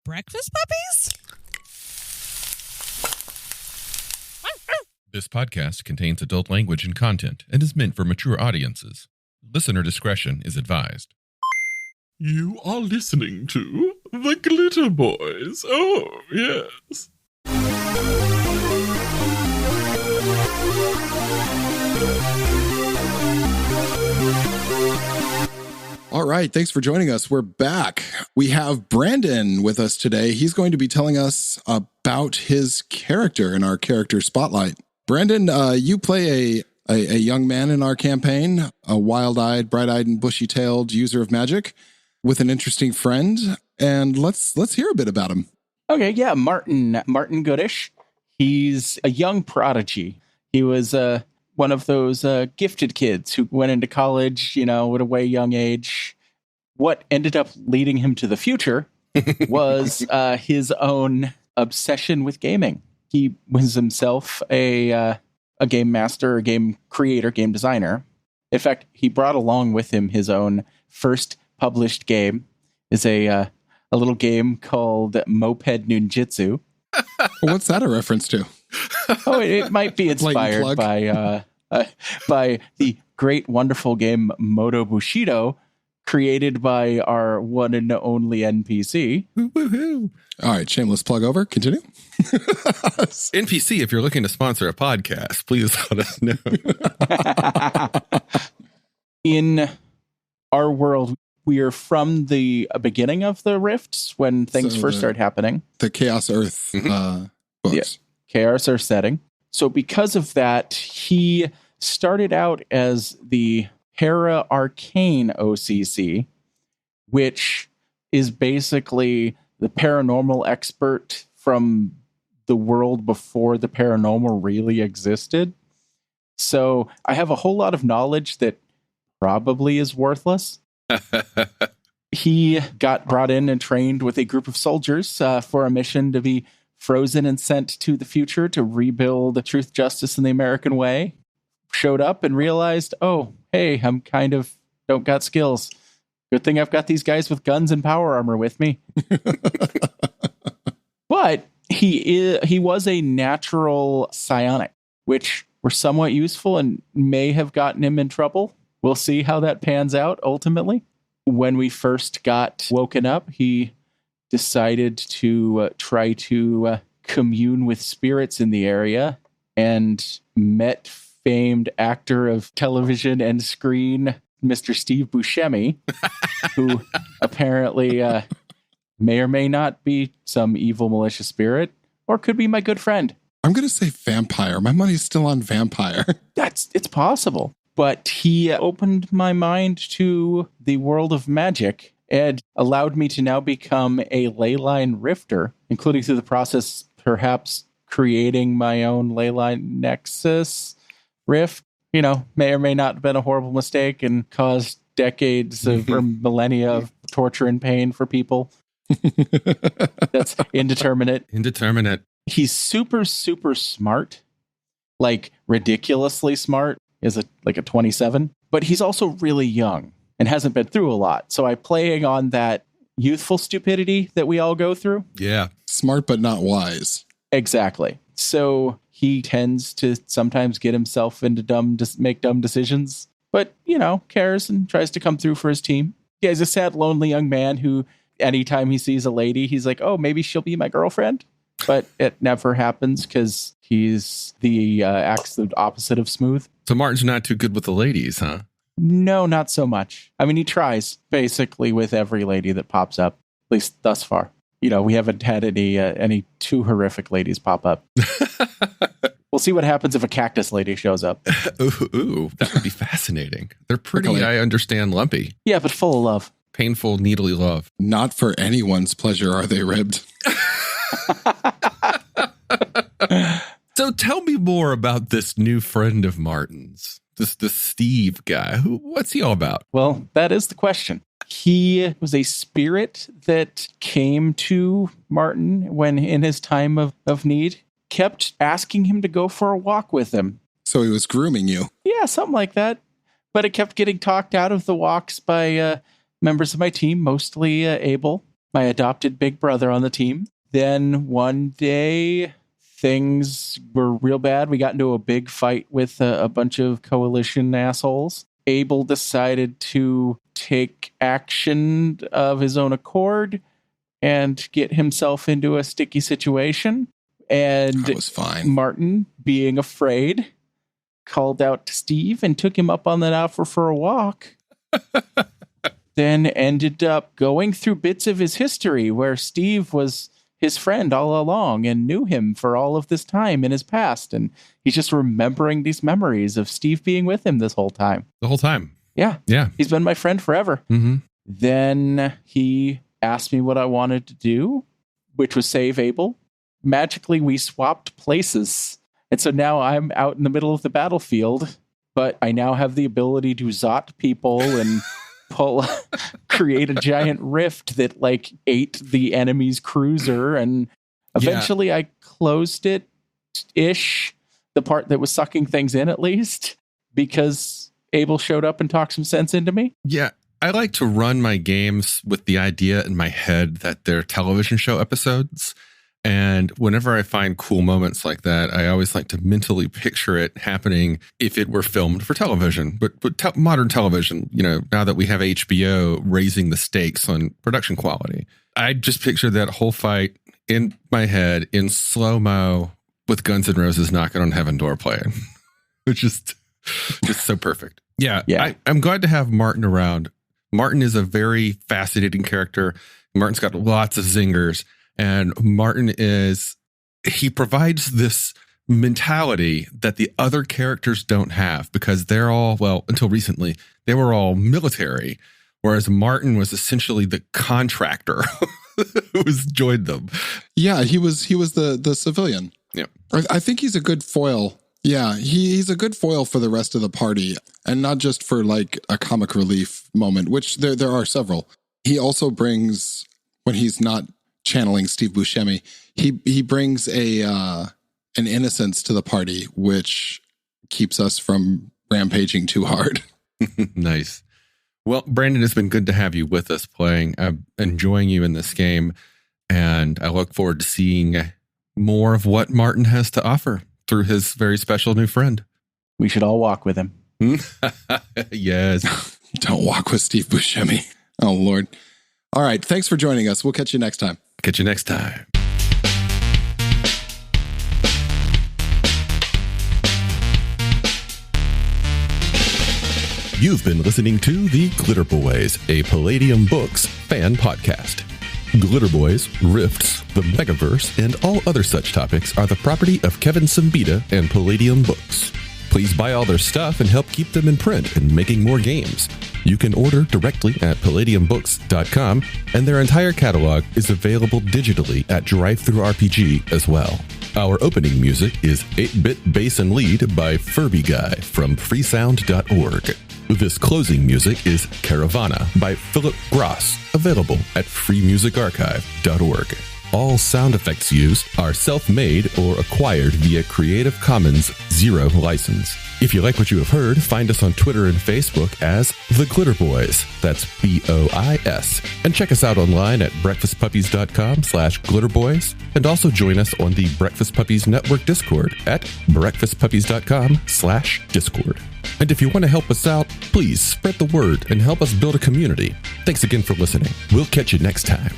Breakfast puppies? This podcast contains adult language and content and is meant for mature audiences. Listener discretion is advised. You are listening to the Glitterbois. Oh, yes. All right, thanks for joining us. We're back. We have Brandon with us today. He's going to be telling us about his character in our character spotlight. Brandon, you play a young man in our campaign, a wild-eyed, bright-eyed, and bushy-tailed user of magic with an interesting friend. And let's hear a bit about him. Okay, yeah, Martin Goodish. He's a young prodigy. He was one of those gifted kids who went into college, at a way young age. What ended up leading him to the future was his own obsession with gaming. He was himself a game master, a game creator, game designer. In fact, he brought along with him his own first published game. Is a little game called Moped Ninjutsu. What's that a reference to? Oh, it might be inspired by the great, wonderful game Moto Bushido, created by our one and only NPC. Woo-hoo. All right, shameless plug over. Continue. NPC, if you're looking to sponsor a podcast, please let us know. In our world, we are from the beginning of the rifts when things first start happening. The Chaos Earth books. Yeah, Chaos Earth setting. So because of that, he started out as the Para Arcane OCC, which is basically the paranormal expert from the world before the paranormal really existed. So I have a whole lot of knowledge that probably is worthless. He got brought in and trained with a group of soldiers for a mission to be frozen and sent to the future to rebuild truth, justice, and the American way. Showed up and realized, oh, hey, I'm kind of don't got skills. Good thing I've got these guys with guns and power armor with me. But he was a natural psionic, which were somewhat useful and may have gotten him in trouble. We'll see how that pans out ultimately. When we first got woken up, he decided to try to commune with spirits in the area and met famed actor of television and screen, Mr. Steve Buscemi, who apparently may or may not be some evil, malicious spirit, or could be my good friend. I'm going to say vampire. My money's still on vampire. It's possible. But he opened my mind to the world of magic and allowed me to now become a leyline rifter, including through the process, perhaps creating my own leyline nexus rift. May or may not have been a horrible mistake and caused decades of or millennia of torture and pain for people. That's indeterminate. He's super, super smart, like ridiculously smart. Is like a 27, but he's also really young and hasn't been through a lot. So I'm playing on that youthful stupidity that we all go through. Yeah. Smart, but not wise. Exactly. So he tends to sometimes get himself into make dumb decisions, but, cares and tries to come through for his team. Yeah, he's a sad, lonely young man who anytime he sees a lady, he's like, oh, maybe she'll be my girlfriend. But it never happens because he's the absolute opposite of smooth. So Martin's not too good with the ladies, huh? No, not so much. I mean, he tries basically with every lady that pops up, at least thus far. We haven't had any too horrific ladies pop up. We'll see what happens if a cactus lady shows up. Ooh, that would be fascinating. They're pretty, I understand, lumpy. Yeah, but full of love. Painful, needly love. Not for anyone's pleasure are they ribbed. So tell me more about this new friend of Martin's, this Steve guy. What's he all about? Well, that is the question. He was a spirit that came to Martin when in his time of need, kept asking him to go for a walk with him. So he was grooming you. Yeah, something like that. But it kept getting talked out of the walks by members of my team, mostly Abel. my adopted big brother on the team. Then one day, things were real bad. We got into a big fight with a bunch of coalition assholes. Abel decided to take action of his own accord and get himself into a sticky situation. And that was fine. Martin, being afraid, called out to Steve and took him up on that offer for a walk. Then ended up going through bits of his history where Steve was his friend all along and knew him for all of this time in his past. And he's just remembering these memories of Steve being with him this whole time. The whole time. Yeah. Yeah. He's been my friend forever. Mm-hmm. Then he asked me what I wanted to do, which was save Abel. Magically, we swapped places. And so now I'm out in the middle of the battlefield, but I now have the ability to zot people and create a giant rift that like ate the enemy's cruiser. And eventually I closed it-ish, the part that was sucking things in at least, because Abel showed up and talked some sense into me. Yeah. I like to run my games with the idea in my head that they're television show episodes. And whenever I find cool moments like that, I always like to mentally picture it happening if it were filmed for television. But modern television, you know, now that we have HBO raising the stakes on production quality, I just picture that whole fight in my head in slow-mo with Guns N' Roses knocking on Heaven Door playing, which is just so perfect. Yeah. I'm glad to have Martin around. Martin is a very fascinating character. Martin's got lots of zingers. And Martin he provides this mentality that the other characters don't have because they're all, well, until recently, they were all military, whereas Martin was essentially the contractor who's joined them. Yeah, he was the civilian. Yeah. I think he's a good foil. Yeah, he's a good foil for the rest of the party, and not just for like a comic relief moment, which there are several. He also brings, when he's not channeling Steve Buscemi, he brings an innocence to the party, which keeps us from rampaging too hard. Nice. Well, Brandon, it's been good to have you with us playing. I'm enjoying you in this game, and I look forward to seeing more of what Martin has to offer through his very special new friend. We should all walk with him. Yes. Don't walk with Steve Buscemi. Oh, Lord. All right. Thanks for joining us. We'll catch you next time. Catch you next time. You've been listening to The Glitterbois, a Palladium Books fan podcast. Glitterbois, Rifts, the Megaverse, and all other such topics are the property of Kevin Siembieda and Palladium Books. Please buy all their stuff and help keep them in print and making more games. You can order directly at palladiumbooks.com, and their entire catalog is available digitally at Drive-Thru RPG as well. Our opening music is 8-Bit Bass and Lead by Furby Guy from freesound.org. This closing music is Caravana by Philip Gross, available at freemusicarchive.org. All sound effects used are self-made or acquired via Creative Commons Zero license. If you like what you have heard, find us on Twitter and Facebook as The Glitterbois. That's BOIS. And check us out online at breakfastpuppies.com/glitterbois. And also join us on the Breakfast Puppies Network Discord at breakfastpuppies.com/discord. And if you want to help us out, please spread the word and help us build a community. Thanks again for listening. We'll catch you next time.